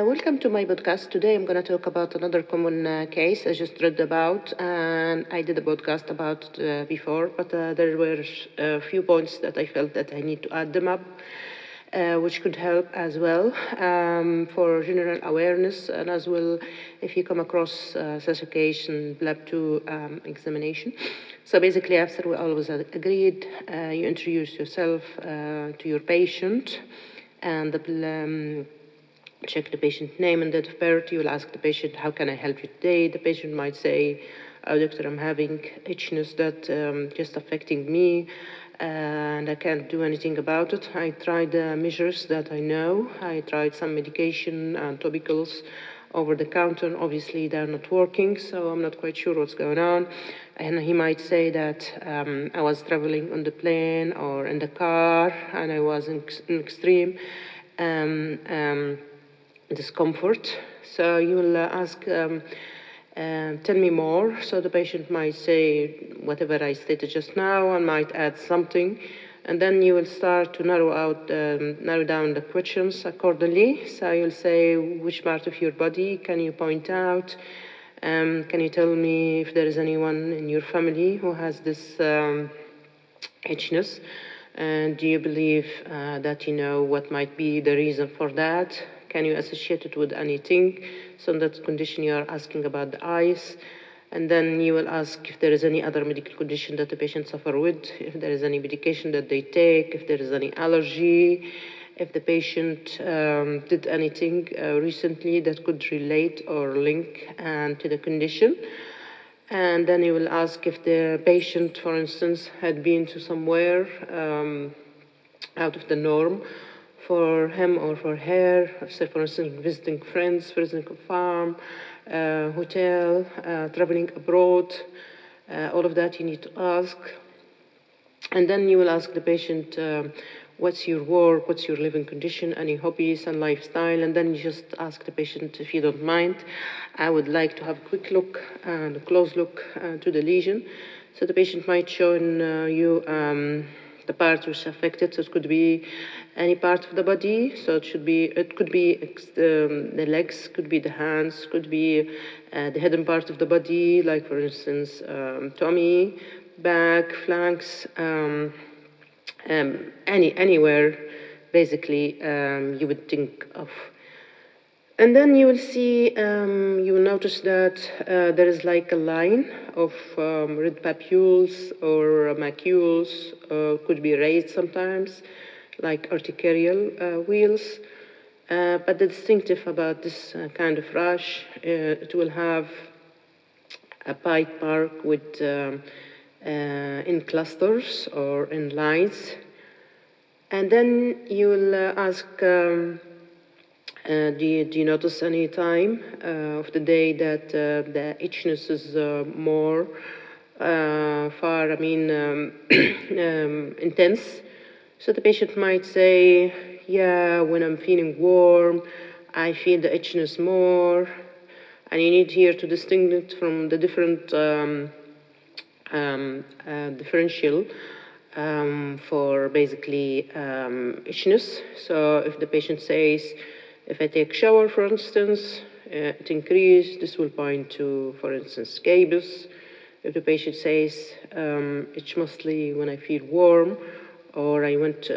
Welcome to my podcast. Today I'm going to talk about another common case I just read about, and I did a podcast about it before, but there were a few points that I felt that I need to add them up, which could help as well for general awareness, and as well if you come across such a case in Lab 2 examination. So basically, after we always agreed, you introduce yourself to your patient, and check the patient name and date of birth. You will ask the patient, how can I help you today? The patient might say, oh, doctor, I'm having itchiness that just affecting me, and I can't do anything about it. I tried measures that I know. I tried some medication and topicals over the counter. Obviously, they're not working, so I'm not quite sure what's going on. And he might say that I was traveling on the plane or in the car, and I was in extreme discomfort. So you will ask, tell me more. So the patient might say whatever I stated just now and might add something. And then you will start to narrow down the questions accordingly. So you'll say, which part of your body can you point out? Can you tell me if there is anyone in your family who has this itchiness? And do you believe that you know what might be the reason for that? Can you associate it with anything? So in that condition, you are asking about the eyes. And then you will ask if there is any other medical condition that the patient suffers with, if there is any medication that they take, if there is any allergy, if the patient did anything recently that could relate or link to the condition. And then you will ask if the patient, for instance, had been to somewhere out of the norm for him or for her, say, for instance, visiting friends, visiting a farm, hotel, traveling abroad. All of that you need to ask. And then you will ask the patient, what's your work, what's your living condition, any hobbies and lifestyle, and then you just ask the patient, if you don't mind, I would like to have a quick look and a close look to the lesion. So the patient might show you the part which is affected. So it could be any part of the body. So it could be the legs, could be the hands, could be the hidden part of the body, like for instance tummy, back, flanks, anywhere basically you would think of. And then you will see, you will notice that there is like a line of red papules or macules, could be raised sometimes, like urticarial wheals. But the distinctive about this kind of rash, it will have a pipe mark with in clusters or in lines. And then you will ask, do you notice any time of the day that the itchiness is more intense? So the patient might say, yeah, when I'm feeling warm, I feel the itchiness more. And you need here to distinguish it from the different differential for basically itchiness. So if the patient says, if I take shower, for instance, it increases, this will point to, for instance, scabies. If the patient says, itch mostly when I feel warm, or I went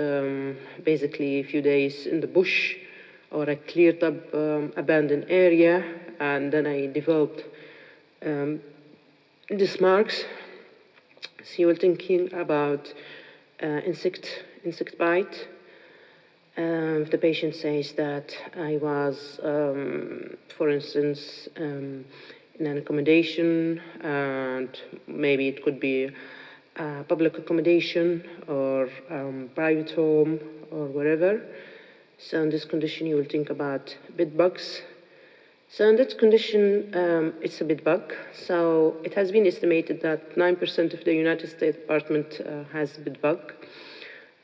basically a few days in the bush, or I cleared up abandoned area, and then I developed these marks. So you will thinking about insect bite. If the patient says that I was, for instance, in an accommodation, and maybe it could be public accommodation or private home or wherever. So in this condition, you will think about bedbugs. So in that condition, it's a bedbug. So it has been estimated that 9% of the United States Department has bedbug.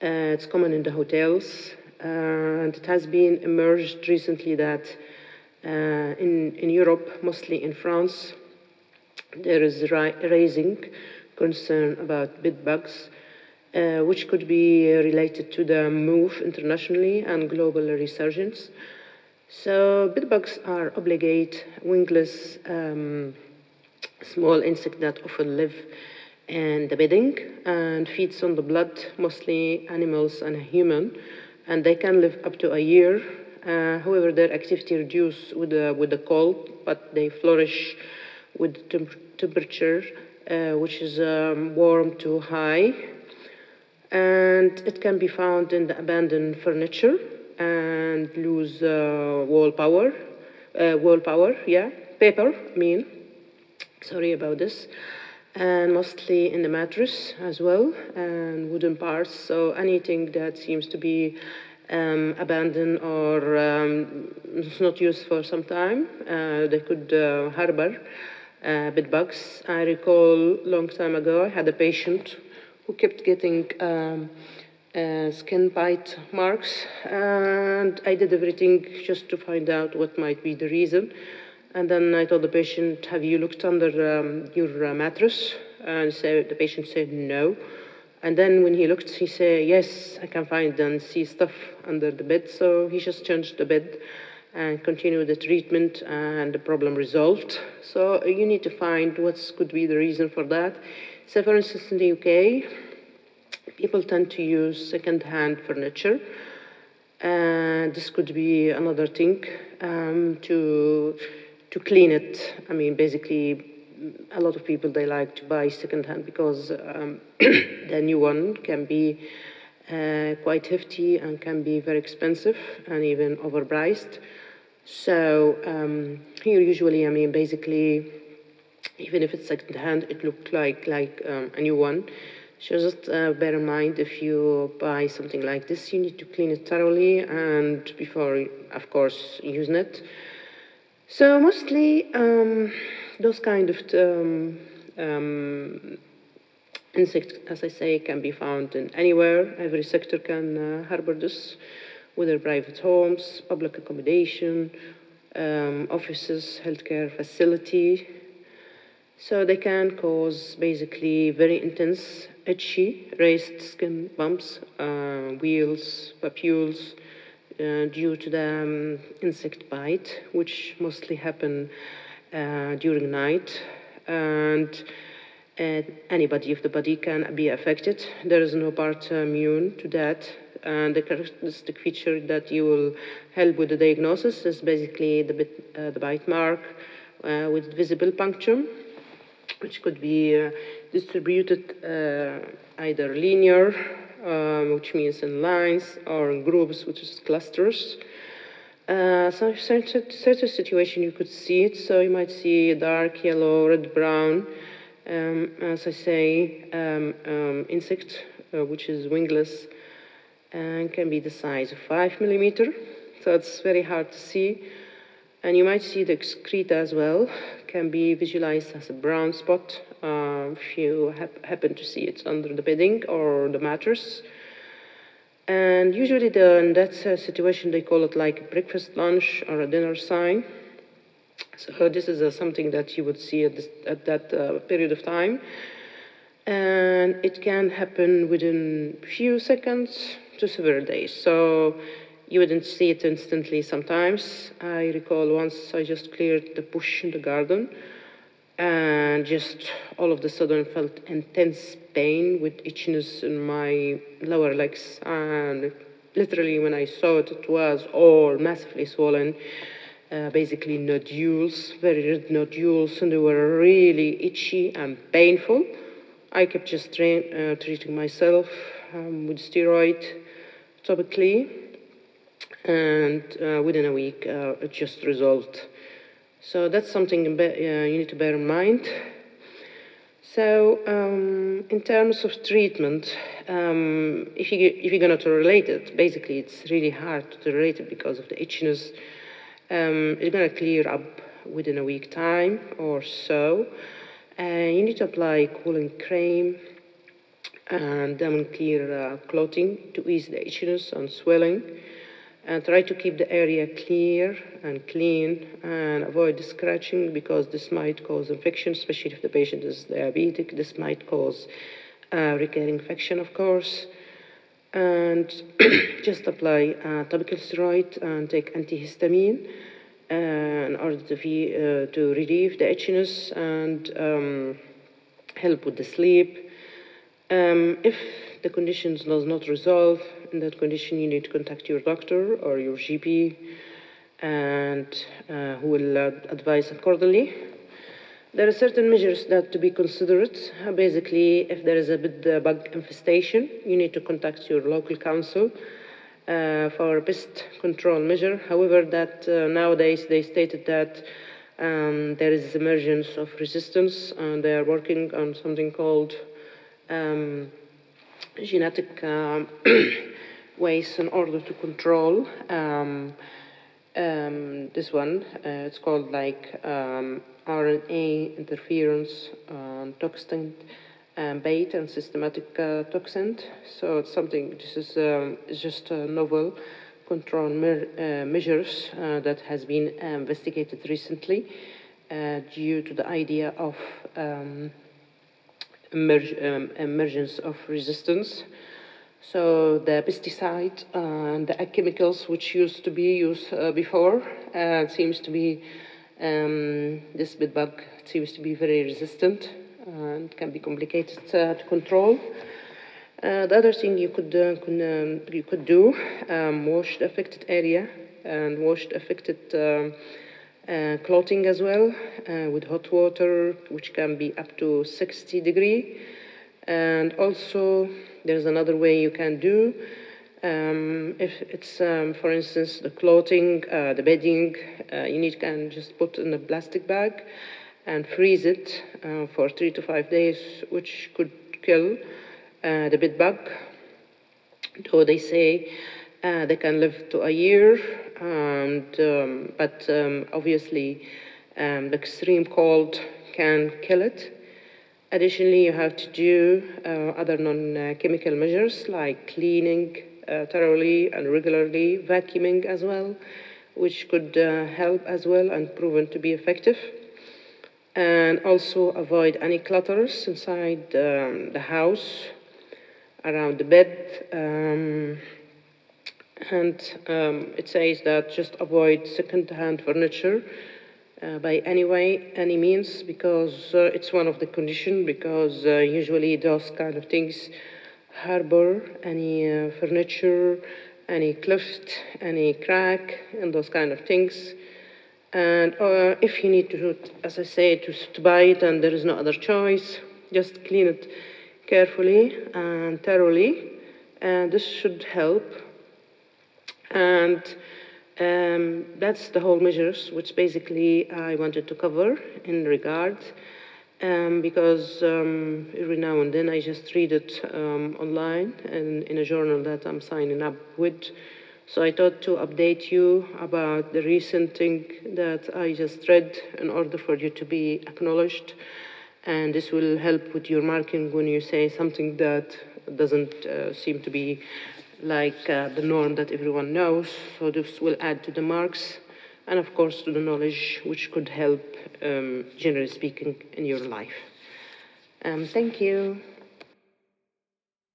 It's common in the hotels. And it has been emerged recently that in Europe, mostly in France, there is raising concern about bedbugs, which could be related to the move internationally and global resurgence. So bedbugs are obligate, wingless, small insect that often live in the bedding and feeds on the blood, mostly animals and human, and they can live up to a year. However, their activity reduces with the cold, but they flourish with temperature, which is warm to high, and it can be found in the abandoned furniture and lose wall power, yeah, paper, I mean, sorry about this, and mostly in the mattress as well, and wooden parts, so anything that seems to be abandoned or it's not used for some time, they could harbor bed bugs. I recall a long time ago I had a patient who kept getting skin bite marks, and I did everything just to find out what might be the reason. And then I told the patient, "Have you looked under your mattress?" And so the patient said no. And then when he looked, he said, "Yes, I can find and see stuff under the bed." So he just changed the bed and continued the treatment, and the problem resolved. So you need to find what could be the reason for that. So for instance, in the UK, people tend to use second-hand furniture, and this could be another thing to clean it. I mean, basically, a lot of people, they like to buy second-hand because the new one can be quite hefty and can be very expensive and even overpriced. So here usually, I mean, basically, even if it's second-hand, it looks like a new one. So just bear in mind, if you buy something like this, you need to clean it thoroughly and before, of course, using it. So mostly those kind of insects, as I say, can be found in anywhere. Every sector can harbor this, whether private homes, public accommodation, offices, healthcare facility. So they can cause basically very intense, itchy, raised skin bumps, wheals, papules, due to the insect bite, which mostly happen during night. And anybody of the body can be affected. There is no part immune to that. And the characteristic feature that you will help with the diagnosis is basically the bite mark with visible puncture, which could be distributed either linear, which means in lines, or in groups, which is clusters. So certain situation you could see it, so you might see dark yellow, red, brown, as I say, insect, which is wingless, and can be the size of 5 millimeter, so it's very hard to see. And you might see the excreta as well, can be visualized as a brown spot if you happen to see it under the bedding or the mattress. And usually in that situation, they call it like a breakfast, lunch, or a dinner sign. So this is something that you would see at that period of time. And it can happen within few seconds to several days. So you wouldn't see it instantly sometimes. I recall once I just cleared the bush in the garden and just all of a sudden felt intense pain with itchiness in my lower legs. And literally when I saw it, it was all massively swollen, basically nodules, very red nodules, and they were really itchy and painful. I kept just treating myself with steroid topically, and within a week it just resolved. So that's something you need to bear in mind. So in terms of treatment, if you're going to relate it, basically it's really hard to relate it because of the itchiness. It's going to clear up within a week time or so. You need to apply cooling cream and then clear clothing to ease the itchiness and swelling. And try to keep the area clear and clean and avoid scratching because this might cause infection, especially if the patient is diabetic. This might cause recurring infection, of course. and just apply topical steroid and take antihistamine in order to relieve the itchiness and help with the sleep. If the conditions does not resolve, in that condition you need to contact your doctor or your GP, and who will advise accordingly. There are certain measures that to be considered. Basically, if there is a bed-bug infestation, you need to contact your local council for a pest control measure. However, that nowadays they stated that there is emergence of resistance, and they are working on something called genetic ways in order to control this one. It's called like RNA interference, toxin bait, and systematic toxin. So it's something, this is just a novel control measures that has been investigated recently due to the idea of emergence of resistance. So the pesticide and the chemicals which used to be used before seems to be, this bedbug seems to be very resistant and can be complicated to control. The other thing you could do, wash the affected area and wash the affected clothing as well with hot water, which can be up to 60 degrees. And also, there's another way you can do. If it's, for instance, the clothing, the bedding, you can just put in a plastic bag and freeze it for 3 to 5 days, which could kill the bed bug. Though they say they can live to a year, but obviously the extreme cold can kill it. Additionally, you have to do other non-chemical measures like cleaning thoroughly and regularly, vacuuming as well, which could help as well and proven to be effective. And also avoid any clutters inside the house, around the bed. It says that just avoid second-hand furniture by any means, because it's one of the conditions, because usually those kind of things harbor any furniture, any cleft, any crack, and those kind of things. And if you need to, as I say, to buy it and there is no other choice, just clean it carefully and thoroughly, and this should help. And that's the whole measures, which basically I wanted to cover in regard, because every now and then I just read it online and in a journal that I'm signing up with. So I thought to update you about the recent thing that I just read in order for you to be acknowledged. And this will help with your marking when you say something that doesn't seem to be like the norm that everyone knows. So this will add to the marks and of course to the knowledge, which could help, generally speaking, in your life. Thank you.